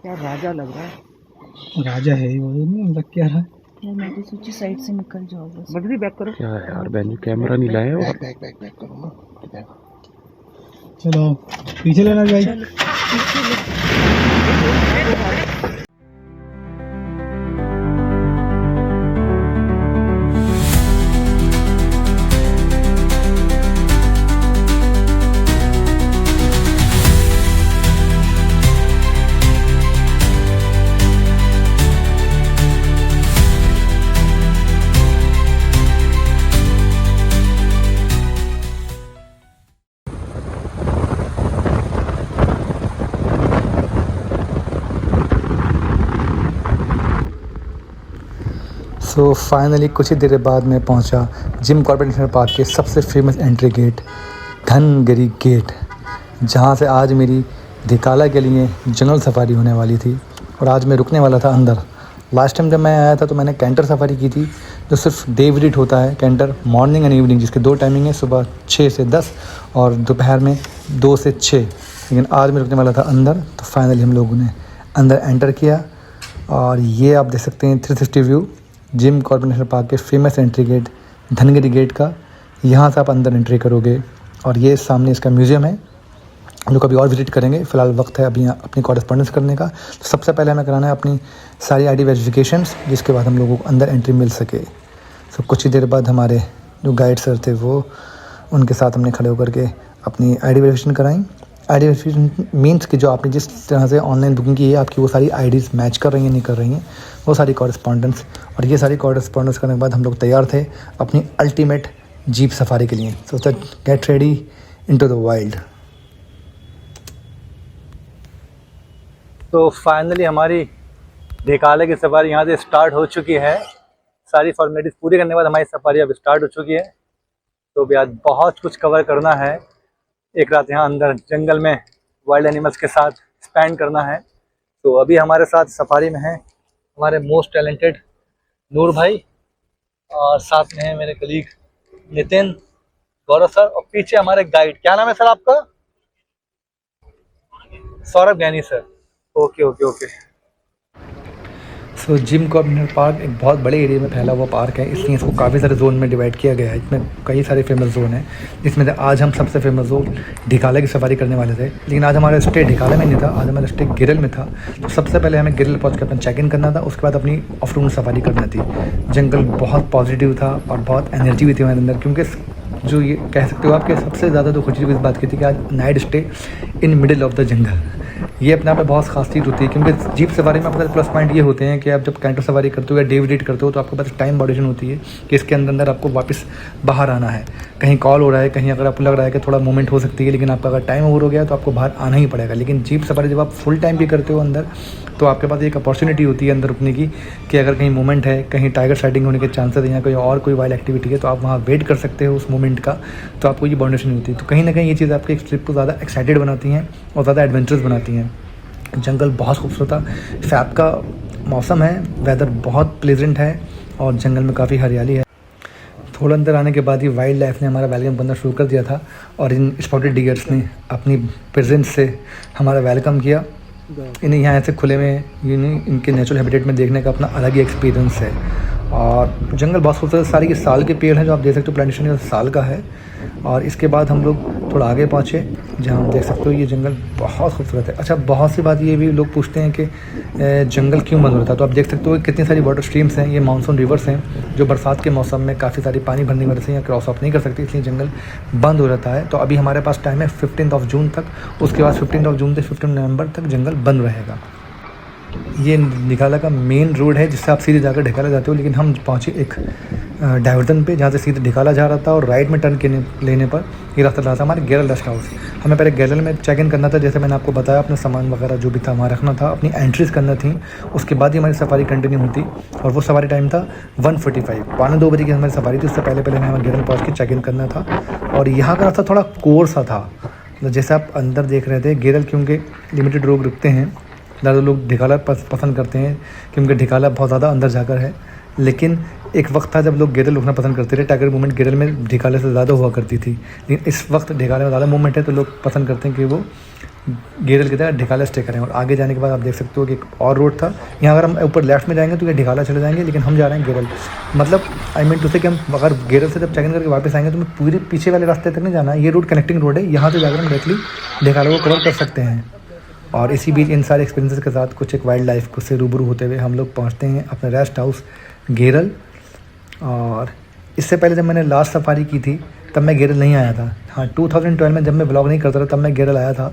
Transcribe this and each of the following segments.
क्या राजा लग रहा है। राजा है ही वो, नहीं लग क्या रहा है। यार मैं तो सोची साइड से निकल जाओ बस। बदली बैक करो। क्या है यार बेंजू, कैमरा नहीं लाया और बैक करो ना। चलो पीछे लेना भाई। चलो पीछे ले। सो फाइनली कुछ ही देर बाद मैं पहुंचा जिम कॉर्बेट नेशनल पार्क के सबसे famous entry gate Dhangari gate, जहां से आज मेरी ढिकाला के लिए जंगल सफारी होने वाली थी और आज मैं रुकने वाला था अंदर। लास्ट टाइम जब मैं आया था तो मैंने कैंटर सफारी की थी, जो सिर्फ डे विजिट होता है कैंटर, मॉर्निंग एंड इवनिंग, जिसके 2 टाइमिंग है, सुबह 6 से 10 और दोपहर में 2 से 6। लेकिन आज मैं रुकने वाला था अंदर, तो फाइनली हम लोगों ने अंदर एंटर किया और ये आप देख सकते हैं 360 view Jim Corbett national park के famous entry gate Dhangari gate का। यहाँ से आप अंदर एंट्री करोगे और ये सामने इसका म्यूज़ियम है, जो कभी और विजिट करेंगे। फ़िलहाल वक्त है अभी अपनी कॉरेस्पॉन्डेंस करने का, तो सबसे पहले हमें कराना है अपनी सारी आईडी वेरिफिकेशंस, जिसके बाद हम लोगों को अंदर एंट्री मिल सके। तो कुछ ही देर बाद हमारे जो गाइड सर थे वो, उनके साथ हमने खड़े होकर के अपनी आईडी वेरिफिकेशन कराई। आईडी वेरिफिकेशन मीन्स कि जो आपने जिस तरह से ऑनलाइन बुकिंग की है, आपकी वो सारी आईडीज़ मैच कर रही हैं नहीं कर रही हैं, वो सारी कॉरेस्पॉन्डेंस। और ये सारी कॉरेस्पॉन्डेंस करने के बाद हम लोग तैयार थे अपनी अल्टीमेट जीप सफारी के लिए। सो get ready into the wild. तो फाइनली हमारी ढिकाला की सफारी यहाँ से स्टार्ट हो चुकी है। सारी फॉर्मेलिटीज़ पूरी करने के बाद हमारी सफारी अब स्टार्ट हो चुकी है। तो भी आज बहुत कुछ कवर करना है। एक रात यहाँ अंदर जंगल में वाइल्ड एनिमल्स के साथ स्पेंड करना है। तो अभी हमारे साथ सफारी में हैं हमारे मोस्ट टैलेंटेड नूर भाई, और साथ में है मेरे कलीग नितिन, गौरव सर, और पीछे हमारे गाइड, क्या नाम है सर आपका? Saurabh Gyani sir. Okay okay okay. So Jim Corbett national Park एक बहुत बड़े एरिया में फैला हुआ पार्क है, इसलिए इसको काफ़ी सारे जोन में डिवाइड किया गया है। इसमें कई सारे फेमस जोन हैं, जिसमें से आज हम सबसे फेमस जोन ढिकाला की सफारी करने वाले थे। लेकिन आज हमारा स्टे ढिकाला में नहीं था, आज हमारा स्टे गिरल में था। तो सबसे पहले हमें गिरल पहुँच कर अपना चेक इन करना था, उसके बाद अपनी आफ्टरनून सफारी करना थी। जंगल बहुत पॉजिटिव था और बहुत एनर्जी भी थी हमारे अंदर, क्योंकि जो ये कह सकते हो आपके सबसे ज़्यादा तो खुशी इस बात की थी कि आज night stay in middle of the jungle. ये अपने आप में बहुत खास चीज़ होती है, क्योंकि जीप सवारी में अपने प्लस पॉइंट ये होते हैं कि आप जब कैंटर सवारी करते हो या डे विजिट करते हो तो आपके पास टाइम बाउंडेशन होती है कि इसके अंदर आपको वापस बाहर आना है। कहीं कॉल हो रहा है, कहीं अगर आपको लग रहा है कि थोड़ा मूवमेंट हो सकती है, लेकिन आपका अगर टाइम ओवर हो गया तो आपको बाहर आना ही पड़ेगा। लेकिन जीप सवारी जब आप फुल टाइम भी करते हो अंदर, तो आपके पास एक अपॉर्चुनिटी होती है अंदर रुकने की कि अगर कहीं मूवमेंट है, कहीं टाइगर साइटिंग होने के चांसेस हैं या कोई और कोई वाइल्ड एक्टिविटी है, तो आप वहाँ वेट कर सकते हो उस मोमेंट का। तो आपको ये बाउंडेशन होती है। तो कहीं ना कहीं ये चीज़ आपके एक ट्रिप को ज़्यादा एक्साइटेड बनाती हैं और ज़्यादा एडवेंचरस बनाती हैं। जंगल बहुत खूबसूरत था, फैब का मौसम है, वेदर बहुत प्लेजेंट है और जंगल में काफ़ी हरियाली है। थोड़ा अंदर आने के बाद ही वाइल्ड लाइफ ने हमारा वेलकम करना शुरू कर दिया था और इन स्पॉटेड डिगर्स ने अपनी प्रेजेंस से हमारा वेलकम किया। इन्हें यहाँ ऐसे खुले में इनके नेचुरल हैबिटेट में देखने का अपना अलग ही एक्सपीरियंस है। और जंगल बहुत खूबसूरत, सारी के साल के पेड़ हैं जो आप देख सकते हो, प्लांटेशन ये साल का है। और इसके बाद हम लोग थोड़ा आगे पहुँचे, जहाँ हम देख सकते हो ये जंगल बहुत खूबसूरत है। अच्छा, बहुत सी बात ये भी लोग पूछते हैं कि जंगल क्यों बंद हो रहा था, तो आप देख सकते हो कितनी सारी वाटर स्ट्रीम्स हैं, ये मानसून रिवर्स हैं जो बरसात के मौसम में काफ़ी सारी पानी भरने की वजह से यहाँ क्रॉस ऑफ नहीं कर सकती, इसलिए जंगल बंद हो रहता है। तो अभी हमारे पास टाइम है 15 जून तक, उसके बाद 15 जून से 15 नवंबर तक जंगल बंद रहेगा। ये ढिकाला का मेन रोड है जिससे आप सीधे जाकर ढिकाला जाते हो, लेकिन हम पहुँचे एक डाइवर्जन पे जहाँ से सीधे ढिकाला जा रहा था और राइट में टर्न लेने पर ये रास्ता रहा था हमारे गेरल रेस्ट हाउस। हमें पहले गेरल में चेक इन करना था, जैसे मैंने आपको बताया, अपना सामान वगैरह जो भी था वहाँ रखना था, अपनी एंट्रीज करना थी, उसके बाद ही हमारी सफारी कंटिन्यू होती। और वो सफारी टाइम था 1:45, 2 बजे की हमारी सफारी थी। उससे पहले हमें गेरल पहुँच के चेक इन करना था। और यहाँ का रास्ता थोड़ा कोर सा था, जैसे आप अंदर देख रहे थे। गेरल क्योंकि लिमिटेड लोग रुकते हैं, ज़्यादा लोग ढिकाला पसंद करते हैं क्योंकि ढिकाला बहुत ज़्यादा अंदर जाकर है। लेकिन एक वक्त था जब लोग गेरल रुकना पसंद करते थे, टाइगर मूवमेंट गेरल में ढिकाले से ज़्यादा हुआ करती थी। लेकिन इस वक्त ढिकाले में ज़्यादा मूवमेंट है तो लोग पसंद करते हैं कि वो गेरल की तरह ढिकाला स्टे करें। और आगे जाने के बाद आप देख सकते हो कि एक और रोड था, यहाँ अगर हम ऊपर लेफ्ट में जाएंगे तो ये ढिकाला चले जाएंगे, लेकिन हम जा रहे हैं गेरल। मतलब आई मीन टू से कि हम अगर गेरल से जब चेक इन करके वापस आएंगे तो हमें पूरे पीछे वाले रास्ते तक नहीं जाना है। ये रोड कनेक्टिंग रोड है, यहाँ से जाकर हम डायरेक्टली ढिकाला को कवर कर सकते हैं। और इसी बीच इन सारे एक्सपीरियंसेस के साथ कुछ एक वाइल्ड लाइफ से रूबरू होते हुए हम लोग पहुँचते हैं अपने रेस्ट हाउस गेरल। और इससे पहले जब मैंने लास्ट सफारी की थी तब मैं गेरल नहीं आया था। हाँ, 2012 में जब मैं ब्लॉग नहीं करता था तब मैं गेरल आया था,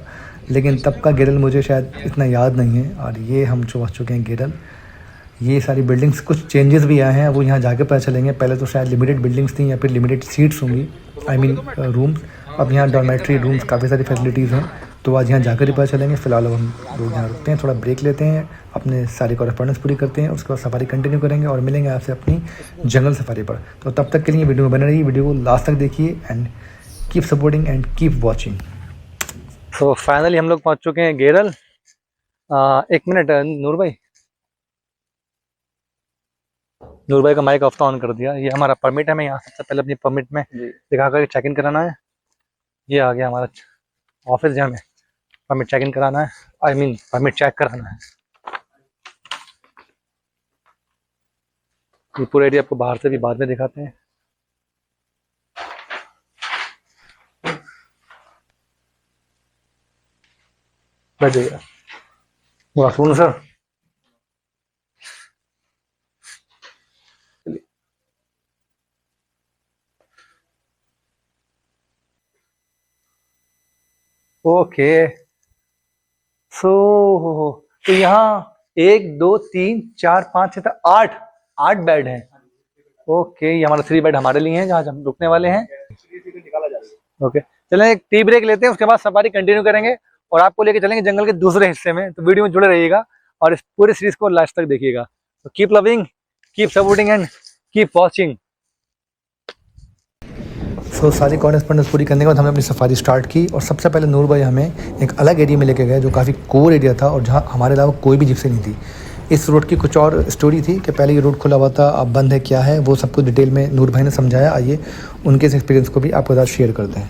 लेकिन तब का गेरल मुझे शायद इतना याद नहीं है। और ये हम पहुँच चुके हैं गेरल। ये सारी बिल्डिंग्स कुछ चेंजेस भी आए हैं, वो यहाँ जाके पता चलेंगे। पहले तो शायद लिमिटेड बिल्डिंग्स थी या फिर लिमिटेड सीट्स होंगी, आई मीन रूम्स। अब यहाँ डॉर्मेट्री रूम्स, काफ़ी सारी फैसिलिटीज़ हैं, तो आज यहाँ जाकर ही पता चलेंगे। फ़िलहाल अब हम लोग यहाँ रुकते हैं, थोड़ा ब्रेक लेते हैं, अपने सारी कॉरेस्पॉन्डेंस पूरी करते हैं, उसके बाद सफारी कंटिन्यू करेंगे और मिलेंगे आपसे अपनी जंगल सफारी पर। तो तब तक के लिए वीडियो में बने रहिए, वीडियो को लास्ट तक देखिए and keep supporting and keep watching. तो फाइनली हम लोग पहुँच चुके हैं गेरल। एक मिनट नूर भाई का माइक ऑफ ऑन कर दिया। ये हमारा परमिट है, मैं यहाँ सबसे पहले अपनी परमिट में दिखा कर चेक इन कराना है। ये आ गया हमारा ऑफिस जहाँ में परमिट चेक इन कराना है, आई मीन परमिट चेक कराना है। ये पूरा एरिया आपको बाहर से भी बाद में दिखाते हैं। बैठिएगा। Good afternoon sir. Okay so तो यहाँ 1 2 3 4 5 6 8 बेड हैं। ओके, ये हमारा 3 बेड हमारे लिए हैं जहाँ हम रुकने वाले हैं। ओके, चलें एक टी ब्रेक लेते हैं, उसके बाद सफारी कंटिन्यू करेंगे और आपको लेके चलेंगे जंगल के दूसरे हिस्से में। तो वीडियो में जुड़े रहिएगा और इस पूरी सीरीज को लास्ट तक देखिएगा। तो keep loving, keep supporting and keep watching. So सारी कॉरेस्पॉन्डेंस पूरी करने के बाद हमने अपनी सफारी स्टार्ट की और सबसे पहले नूर भाई हमें एक अलग एरिया में लेके गए जो काफ़ी कोर एरिया था और जहाँ हमारे अलावा कोई भी जिप्सी नहीं थी। इस रोड की कुछ और स्टोरी थी कि पहले ये रोड खुला हुआ था, अब बंद है, क्या है वो सब कुछ डिटेल में नूर भाई ने समझाया। आइए उनके इस एक्सपीरियंस को भी आपके साथ शेयर करते हैं।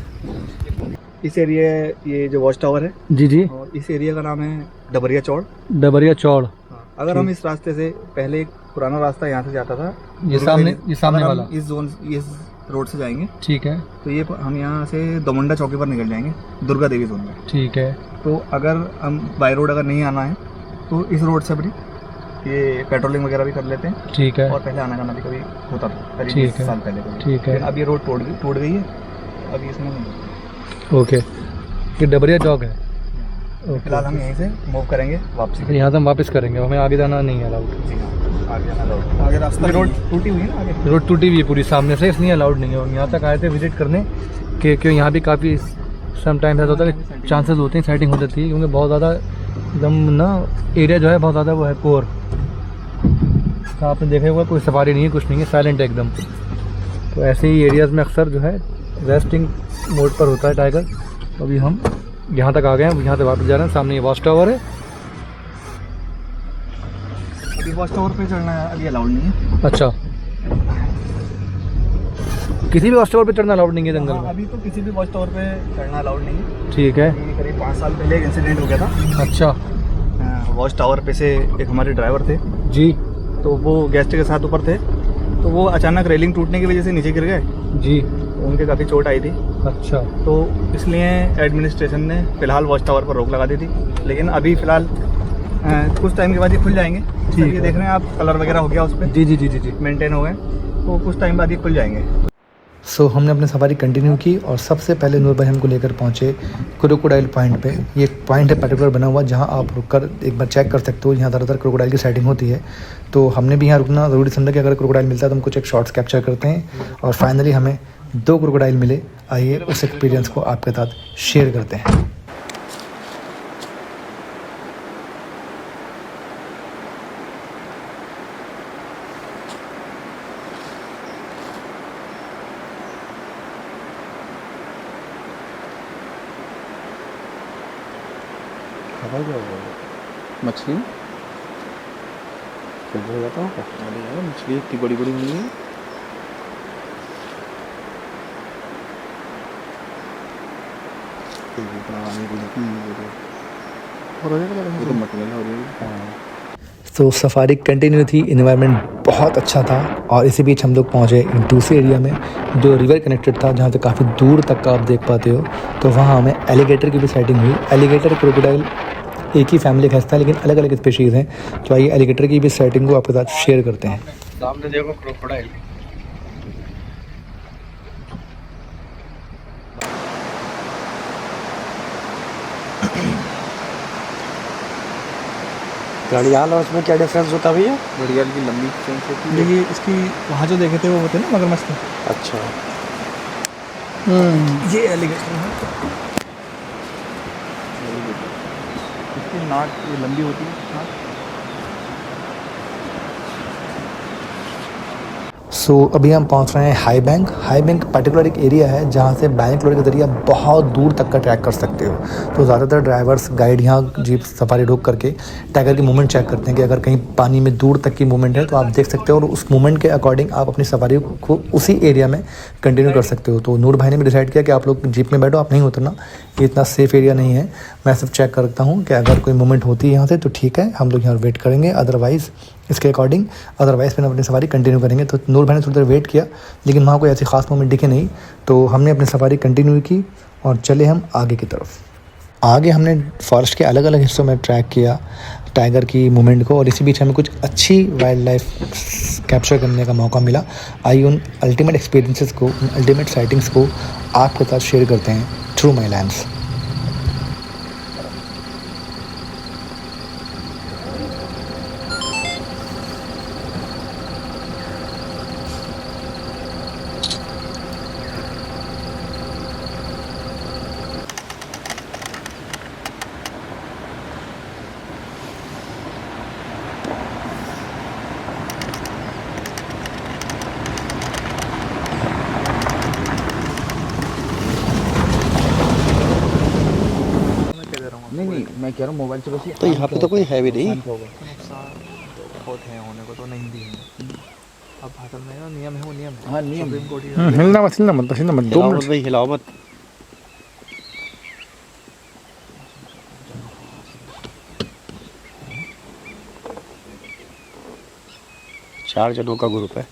इस एरिया, ये जो वॉच टावर है जी जी, और इस एरिया का नाम है डबरिया चौड़। डबरिया चौड़। अगर हम इस रास्ते से पहले एक पुराना रास्ता यहाँ से जाता था, ये सामने वाला इस जोन इस रोड से जाएंगे, ठीक है, तो ये हम यहाँ से दोमुंडा चौकी पर निकल जाएंगे, दुर्गा देवी जोन में, ठीक है। तो अगर हम बाई रोड अगर नहीं आना है तो इस रोड से भी ये पेट्रोलिंग वगैरह भी कर लेते हैं, ठीक है। और पहले आना जाना भी कभी होता था करीब ठीक 20 है, साल पहले कभी। ठीक है। अब ये रोड टूट गई है, अभी इसमें नहीं। ओके, ये डबरिया चौक है। फिलहाल हम यहीं से मूव करेंगे वापसी। फिर यहाँ से हम वापस करेंगे, हमें आगे जाना नहीं है अलाउड। जी हाँ, आगे जाना अलाउड। आगे रास्ता रोड टूटी हुई है ना, आगे रोड टूटी हुई है पूरी सामने से, इसलिए अलाउड नहीं है। हम यहाँ तक आए थे विजिट करने क्योंकि यहाँ भी काफ़ी समटाइम्स ऐसा होता है कि चांसेस होते हैं सेटिंग हो जाती है, क्योंकि बहुत ज़्यादा एकदम ना एरिया जो है बहुत ज़्यादा वो है कोर। तो आपने देखा होगा कोई सफारी नहीं है, कुछ नहीं है, साइलेंट है एकदम। तो ऐसे ही एरियाज़ में अक्सर जो है रेस्टिंग मोड पर होता है टाइगर। तो अभी हम यहाँ तक आ गए हैं, यहाँ से वापस जा रहे हैं। सामने ये वॉच टावर है। अभी वॉच टावर पे चढ़ना अभी अलाउड नहीं है। अच्छा, किसी भी वॉच टावर पे चढ़ना अलाउड नहीं है जंगल में? अभी तो किसी भी वॉच टावर पे चढ़ना अलाउड नहीं है। ठीक है। ये करीब 5 साल पहले एक इंसिडेंट हो गया था। अच्छा, वॉच टावर पे से एक हमारे ड्राइवर थे जी, तो वो गेस्ट के साथ ऊपर थे, तो वो अचानक रेलिंग टूटने की वजह से नीचे गिर गए जी, तो उनके काफ़ी चोट आई थी। अच्छा, तो इसलिए एडमिनिस्ट्रेशन ने फ़िलहाल वॉच टावर पर रोक लगा दी थी, लेकिन अभी फ़िलहाल कुछ टाइम के बाद ये खुल जाएंगे। ठीक ये है। देख रहे हैं आप, कलर वगैरह हो गया उस पर, जी जी जी जी जी। मेंटेन हो गए, तो कुछ टाइम बाद ये खुल जाएंगे। सो हमने अपनी सफारी कंटिन्यू की और सबसे पहले नूर भाई हमको लेकर पहुँचे क्रोकोडाइल पॉइंट पे। ये एक पॉइंट है पर्टिकुलर बना हुआ जहाँ आप रुककर एक बार चेक कर सकते हो। यहाँ ज़्यादातर क्रोकोडाइल की साइटिंग होती है, तो हमने भी यहाँ रुकना ज़रूरी समझा कि अगर क्रोकोडाइल मिलता है तो हम कुछ एक शॉट्स कैप्चर करते हैं। और फाइनली हमें 2 क्रोकोडाइल मिले। आइए उस एक्सपीरियंस को आपके साथ शेयर करते हैं। मछली हो जाता होगा। अरे यार मछली इतनी बड़ी बड़ी नहीं है। ये तो मटमैला हो रही है। तो सफारी कंटिन्यू थी, इन्वायरमेंट बहुत अच्छा था। और इसी बीच हम लोग पहुँचे एक दूसरे एरिया में जो रिवर कनेक्टेड था, जहाँ से काफ़ी दूर तक का आप देख पाते हो। तो वहाँ हमें एलिगेटर की भी साइटिंग हुई। एलिगेटर, क्रोकोडाइल एक ही फैमिली का हिस्सा है, लेकिन अलग अलग स्पीशीज़ हैं। तो आइए एलिगेटर की भी साइटिंग को आपके साथ शेयर करते हैं। सामने देखो क्रोकोडाइल। घड़ियाल और उसमें क्या डिफरेंस होता है भैया? घड़ियाल की लंबी चोंच होती है। देखिए इसकी वहाँ जो देखे थे वो होते हैं ना मगरमच्छ थे। अच्छा, ये एलिगेटर है। इसकी नाक ये लंबी होती है नाक। सो अभी हम पहुंच रहे हैं high bank. High bank particular एक एरिया है जहां से बाइनोकुलर के जरिए बहुत दूर तक का ट्रैक कर सकते हो। तो ज़्यादातर ड्राइवर्स गाइड यहाँ जीप सफारी रोक करके टाइगर की मूवमेंट चेक करते हैं कि अगर कहीं पानी में दूर तक की मूवमेंट है तो आप देख सकते हो, और उस मूवमेंट के अकॉर्डिंग आप अपनी सफारी को उसी एरिया में कंटिन्यू कर सकते हो। तो नूर भाई ने भी डिसाइड किया कि आप लोग जीप में बैठो, आप नहीं उतरना, ये इतना सेफ एरिया नहीं है। मैं सिर्फ चेक करता हूँ कि अगर कोई मूवमेंट होती है यहाँ से तो ठीक है, हम लोग यहाँ वेट करेंगे, अदरवाइज़ इसके अकॉर्डिंग अदरवाइज़ फिर अपनी सवारी कंटिन्यू करेंगे। तो नूर भाई ने थोड़ी देर वेट किया, लेकिन वहाँ कोई ऐसी खास मोमेंट दिखे नहीं। तो हमने अपनी सवारी कंटिन्यू की और चले हम आगे की तरफ। आगे हमने फॉरेस्ट के अलग अलग हिस्सों में ट्रैक किया टाइगर की मूवमेंट को, और इसी बीच हमें कुछ अच्छी वाइल्ड लाइफ कैप्चर करने का मौका मिला। आइए उन अल्टीमेट एक्सपीरियंसेस को, उन अल्टीमेट साइटिंग्स को आपके साथ शेयर करते हैं थ्रू माई लैंड्स। नहीं, मैं कह रहा हूँ मोबाइल से बस ये तो यहाँ पे तो कोई है भी नहीं। नुकसान बहुत है, होने को तो नहीं भी है। अब भाषण में ना नियम है, वो नियम है। हाँ, नियम है। सुप्रीम कोर्ट ही हिलना मत, हिलना मत, हिलना मत, 2 हिलाओ मत मिनट। भाई, हिलाओ मत। चार जनों का ग्रुप है।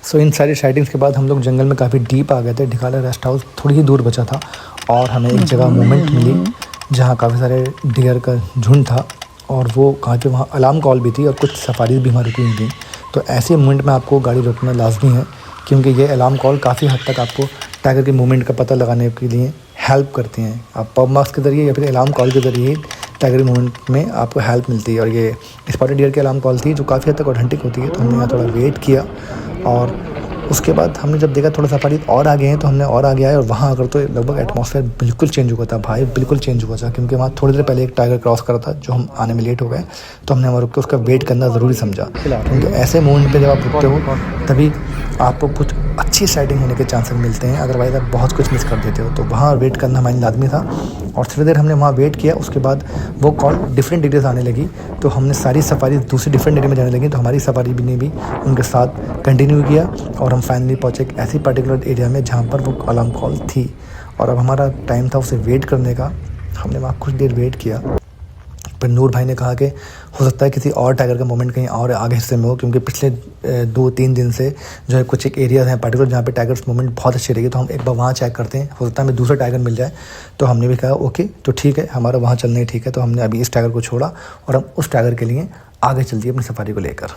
सो इन सारी साइटिंग्स के बाद हम लोग जंगल में काफ़ी डीप आ गए थे। ढिकाला रेस्ट हाउस थोड़ी ही दूर बचा था, और हमें एक जगह मोमेंट मिली जहाँ काफ़ी सारे डियर का झुंड था, और वो कहाँ पे वहाँ अलार्म कॉल भी थी, और कुछ सफारीज भी हमारी रुकी हुई थी। तो ऐसे मोमेंट में आपको गाड़ी रोकना लाजमी है, क्योंकि ये अलार्म कॉल काफ़ी हद तक आपको टाइगर की मूवमेंट का पता लगाने के लिए हेल्प करती हैं। आप पब मार्क्स के ज़रिए या फिर अलार्म कॉल के ज़रिए टाइगर मूवमेंट में आपको हेल्प मिलती है। और ये स्पॉटेड डियर की अलार्म कॉल थी जो काफ़ी हद तक ऑथेंटिक होती है। तो हमने यहाँ थोड़ा वेट किया, और उसके बाद हमने जब देखा थोड़ा सफारी और आगे हैं तो हमने और आगे आए, और वहाँ आकर तो लगभग एटमॉस्फेयर बिल्कुल चेंज हुआ था भाई, बिल्कुल चेंज हुआ था। क्योंकि वहाँ थोड़ी देर पहले एक टाइगर क्रॉस करा था जो हम आने में लेट हो गए, तो हमने वहाँ रुक के उसका वेट करना ज़रूरी समझा। क्योंकि ऐसे मोमेंट पे जब आप रुकते हो तभी आपको कुछ अच्छी साइटिंग होने के चांसेस मिलते हैं, अदरवाइज़ आप बहुत कुछ मिस कर देते हो। तो वहाँ वेट करना हमारे लाजमी था, और थोड़ी देर हमने वहाँ वेट किया। उसके बाद वो कॉल डिफरेंट एरियाज आने लगी, तो हमने सारी सफारी दूसरी डिफरेंट एरिया में जाने लगी। तो हमारी सफारी भी ने भी उनके साथ कंटिन्यू किया, और हम फाइनली पहुँचे एक ऐसी पर्टिकुलर एरिया में जहाँ पर वो अलार्म कॉल थी, और अब हमारा टाइम था उसे वेट करने का। हमने वहाँ कुछ देर वेट किया, पर नूर भाई ने कहा कि हो सकता है किसी और टाइगर का मोमेंट कहीं और आगे हिस्से में हो, क्योंकि पिछले 2-3 दिन से जो है कुछ एक एरियाज हैं पर्टिकुलर जहाँ पे टाइगर्स मूवमेंट बहुत अच्छी रही है। तो हम एक बार वहाँ चेक करते हैं, हो सकता है हमें दूसरा टाइगर मिल जाए। तो हमने भी कहा ओके, तो ठीक है, हमारा वहाँ चलना ही ठीक है। तो हमने अभी इस टाइगर को छोड़ा, और हम उस टाइगर के लिए आगे चल दिए अपनी सफारी को लेकर।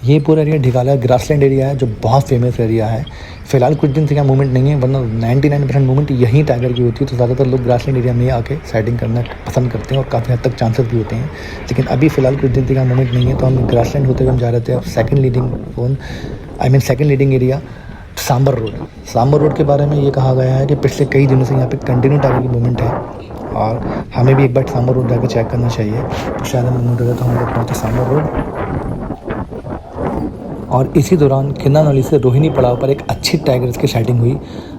ये पूरा एरिया ढिकाला ग्रासलैंड एरिया है जो बहुत फेमस एरिया है। फिलहाल कुछ दिन से यहाँ मूवमेंट नहीं है, वरना 99% मूवमेंट यहीं टाइगर की होती है। तो ज़्यादातर लोग ग्रासलैंड एरिया में आके साइटिंग करना पसंद करते हैं और काफ़ी हद तक चांसेस भी होते हैं। लेकिन अभी फ़िलहाल कुछ दिन से यहाँ मूवमेंट नहीं है, तो हम ग्रासलैंड होते हुए हम जा रहे थे। अब second leading area Sambar road के बारे में ये कहा गया है कि पिछले कई दिनों से यहाँ पे कंटिन्यू टाइगर की मूवमेंट है और हमें भी एक बार सांबर रोड जाकर चेक करना चाहिए। तो शायद हम मूवमेंट हो तो हम लोग पहुँचे सांबर रोड। और इसी दौरान किन्नौर नली से रोहिणी पड़ाव पर एक अच्छी टाइगर्स की साइटिंग हुई,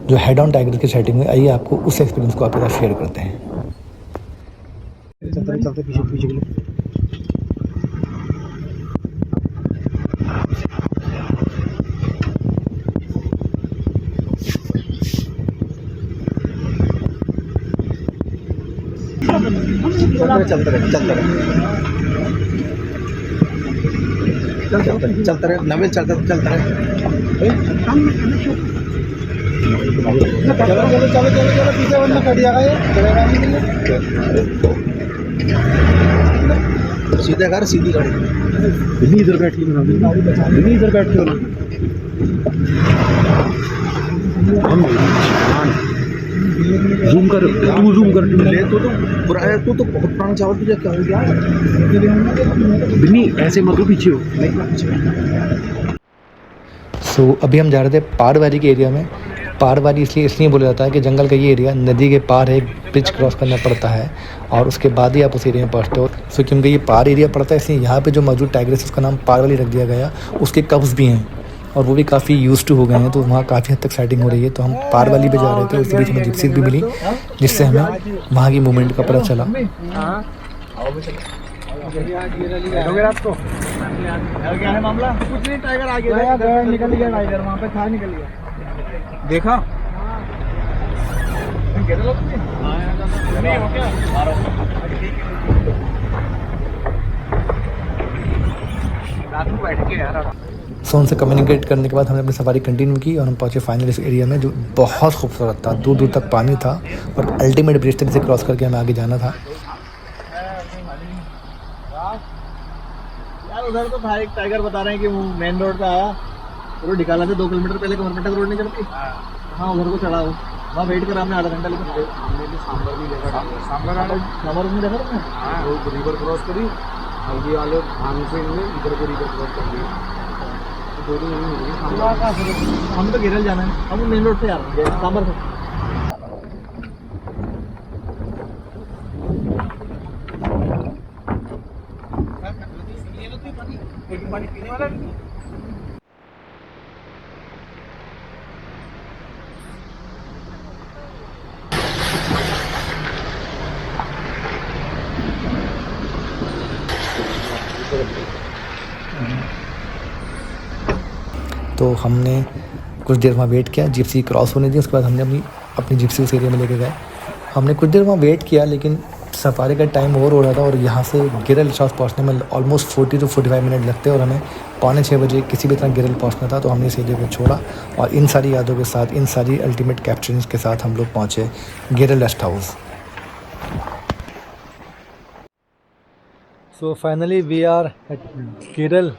जो हेड ऑन टाइगर्स की साइटिंग हुई। आइए आपको उस एक्सपीरियंस को आपके साथ शेयर करते हैं। चलते पीछे चलते रहे नवेल चलता रहे। चलो पीछे वरना कट जाएगा ये, चलेगा नहीं। सीधा कर, सीधी गाड़ी बिल्ली इधर बैठ के बिल्ली इधर बैठ के जूम कर, तू जूम कर ले तो बुरा है। तू तो बहुत पुराना चावल, तुझे क्या हो गया? बिन्नी ऐसे मत पीछे हो। सो अभी हम जा रहे थे पार वैली के एरिया में। पार वैली इसलिए बोला जाता है कि जंगल का ये एरिया नदी के पार है, एक ब्रिज क्रॉस करना पड़ता है और उसके बाद ही आप उस एरिया में पहुँचते हो। सो क्योंकि ये पार एरिया पड़ता है, इसलिए यहाँ पे जो मौजूद टाइगर्स उसका नाम पार वैली रख दिया गया। उसके कब्स भी हैं और वो भी काफ़ी यूज टू हो गए हैं, तो वहाँ काफ़ी हद तक साइटिंग हो रही है। तो हम पार वैली पे जा रहे थे, उस बीच में जिप्सी भी मिली, जिससे हमें वहाँ की मूवमेंट का पता चला। क्या है मामला? कुछ नहीं, टाइगर आ गया, निकल गया टाइगर, वहाँ पे था, निकल गया। देखा रात में बैठ के यार। सो उनसे कम्युनिकेट करने के बाद हमने अपनी सवारी कंटिन्यू की और हम पहुँचे फाइनल इस एरिया में, जो बहुत खूबसूरत था। दूर दूर तक पानी था और अल्टीमेट ब्रिज तक से क्रॉस करके हमें आगे जाना था। यार उधर तो था एक टाइगर, बता रहे हैं कि वो मेन रोड पे आया, वो ढिकाला से 2 किलोमीटर पहले कमरकंटक रोड नहीं चलती, हाँ उधर को चढ़ा। वो वहाँ वेट करा हमने आधा घंटा, लेकिन सांबर भी देखा, सांबर में देखा तुमने? रिवर क्रॉस करी, हल्दी वाले भांग से इधर को रिवर क्रॉस कर दी। हम तो केरल जाना है, हम मेन रोड से आ रहे हैं सांबर से। पानी पीने वाला तो हमने कुछ देर वहाँ वेट किया, जिप्सी क्रॉस होने दी। उसके बाद हमने अपनी जिप्सी उस एरिया में लेके गए। हमने कुछ देर वहाँ वेट किया, लेकिन सफारी का टाइम ओवर हो रहा था और यहाँ से गिरल शॉस पहुँचने में ऑलमोस्ट 40 to 45 मिनट लगते और हमें 5:45 बजे किसी भी तरह गिरल पहुँचना था। तो हमने इस एरिया को छोड़ा और इन सारी यादों के साथ, इन सारी अल्टीमेट कैप्चरिंग्स के साथ हम लोग पहुँचे Giral rest house. So finally we are at Giral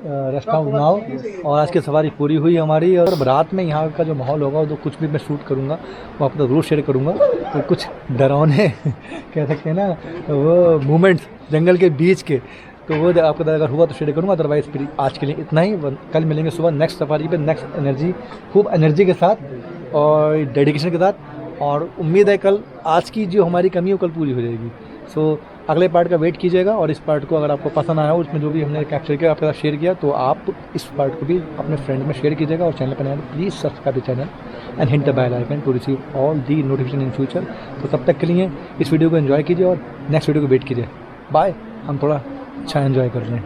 rest house now और आज की सवारी पूरी हुई हमारी। और रात में यहाँ का जो माहौल होगा, जो कुछ भी मैं शूट करूँगा वो आपको ज़रूर शेयर करूँगा। तो कुछ डरावने कह सकते हैं ना वो मोमेंट्स जंगल के बीच के, तो वो आपको अगर हुआ तो शेयर करूँगा। अदरवाइज़ फिर आज के लिए इतना ही। कल मिलेंगे सुबह नेक्स्ट सफारी पे, नेक्स्ट एनर्जी, खूब एनर्जी के साथ और डेडिकेशन के साथ। और उम्मीद है कल आज की जो हमारी कमी है वो कल पूरी हो जाएगी। सो अगले पार्ट का वेट कीजिएगा और इस पार्ट को अगर आपको पसंद आया हो, उसमें जो भी हमने कैप्चर किया आपके साथ शेयर किया, तो आप इस पार्ट को भी अपने फ्रेंड में शेयर कीजिएगा। और चैनल पर नया please subscribe the channel and hit the bell icon to receive all the notification in future. तो तब तक के लिए इस वीडियो को एंजॉय कीजिए और नेक्स्ट वीडियो को वेट कीजिए। बाय। हम थोड़ा अच्छा एंजॉय कर रहे हैं।